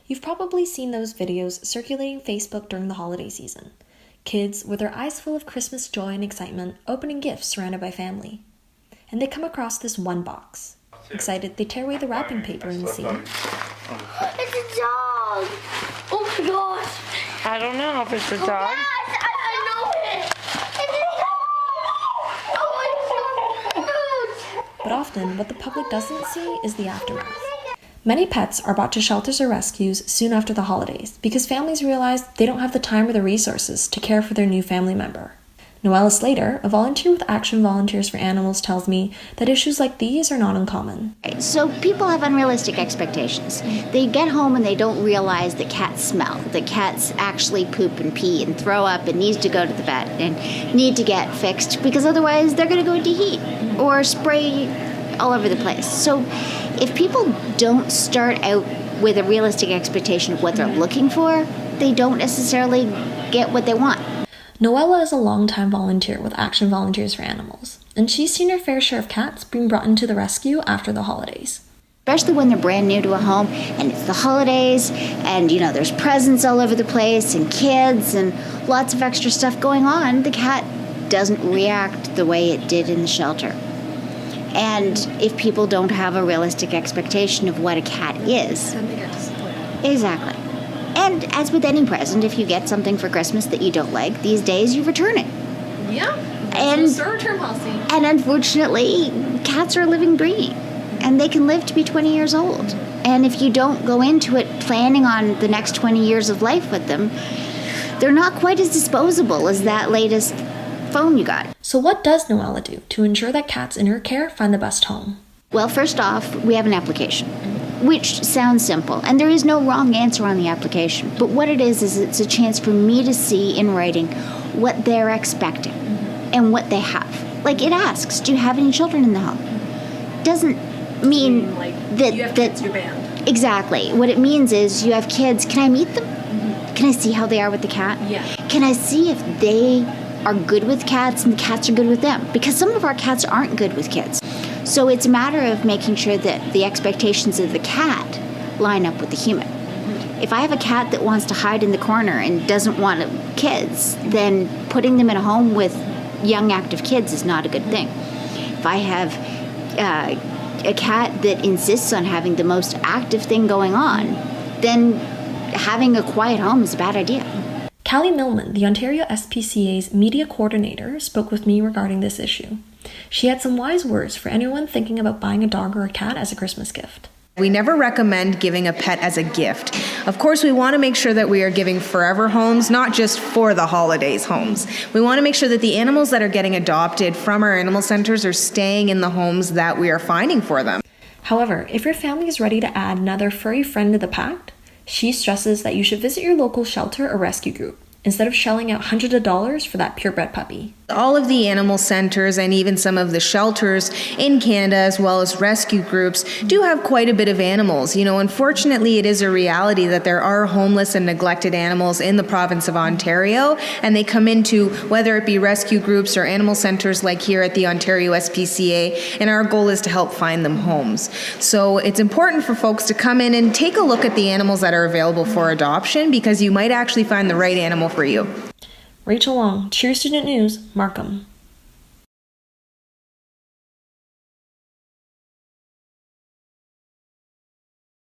You've probably seen those videos circulating Facebook during the holiday season. Kids, with their eyes full of Christmas joy and excitement, opening gifts surrounded by family. And they come across this one box. Excited, they tear away the wrapping paper and see... It's a dog! Oh my gosh! I don't know if it's a dog. Yes, I know it! It's a dog! Oh, it's so cute! But often, what the public doesn't see is the aftermath. Many pets are brought to shelters or rescues soon after the holidays because families realize they don't have the time or the resources to care for their new family member. Noella Slater, a volunteer with Action Volunteers for Animals, tells me that issues like these are not uncommon. So people have unrealistic expectations. They get home and they don't realize that cats smell, that cats actually poop and pee and throw up and need to go to the vet and need to get fixed because otherwise they're going to go into heat or spray all over the place. So if people don't start out with a realistic expectation of what they're looking for, they don't necessarily get what they want. Noella is a longtime volunteer with Action Volunteers for Animals, and she's seen her fair share of cats being brought into the rescue after the holidays. Especially when they're brand new to a home and it's the holidays and, there's presents all over the place and kids and lots of extra stuff going on, the cat doesn't react the way it did in the shelter. And if people don't have a realistic expectation of what a cat is, exactly. And as with any present, if you get something for Christmas that you don't like, these days you return it. Yeah, and return policy. And unfortunately, cats are a living breed, and they can live to be 20 years old. And if you don't go into it planning on the next 20 years of life with them, they're not quite as disposable as that latest phone you got. So what does Noella do to ensure that cats in her care find the best home? Well, first off, we have an application, which sounds simple, and there is no wrong answer on the application. But what it is it's a chance for me to see in writing what they're expecting and what they have. Like it asks, do you have any children in the home? Doesn't mean that you have kids, you're banned. Exactly. What it means is you have kids. Can I meet them? Can I see how they are with the cat? Yeah. Can I see if they are good with cats and the cats are good with them? Because some of our cats aren't good with kids. So it's a matter of making sure that the expectations of the cat line up with the human. If I have a cat that wants to hide in the corner and doesn't want kids, then putting them in a home with young active kids is not a good thing. If I have a cat that insists on having the most active thing going on, then having a quiet home is a bad idea. Callie Millman, the Ontario SPCA's media coordinator, spoke with me regarding this issue. She had some wise words for anyone thinking about buying a dog or a cat as a Christmas gift. We never recommend giving a pet as a gift. Of course, we want to make sure that we are giving forever homes, not just for the holidays homes. We want to make sure that the animals that are getting adopted from our animal centers are staying in the homes that we are finding for them. However, if your family is ready to add another furry friend to the pack, she stresses that you should visit your local shelter or rescue group instead of shelling out hundreds of dollars for that purebred puppy. All of the animal centers and even some of the shelters in Canada, as well as rescue groups, do have quite a bit of animals. Unfortunately, it is a reality that there are homeless and neglected animals in the province of Ontario, and they come into whether it be rescue groups or animal centers like here at the Ontario SPCA, and our goal is to help find them homes. So it's important for folks to come in and take a look at the animals that are available for adoption, because you might actually find the right animal for you. Rachel Wong, Cheer Student News, Markham.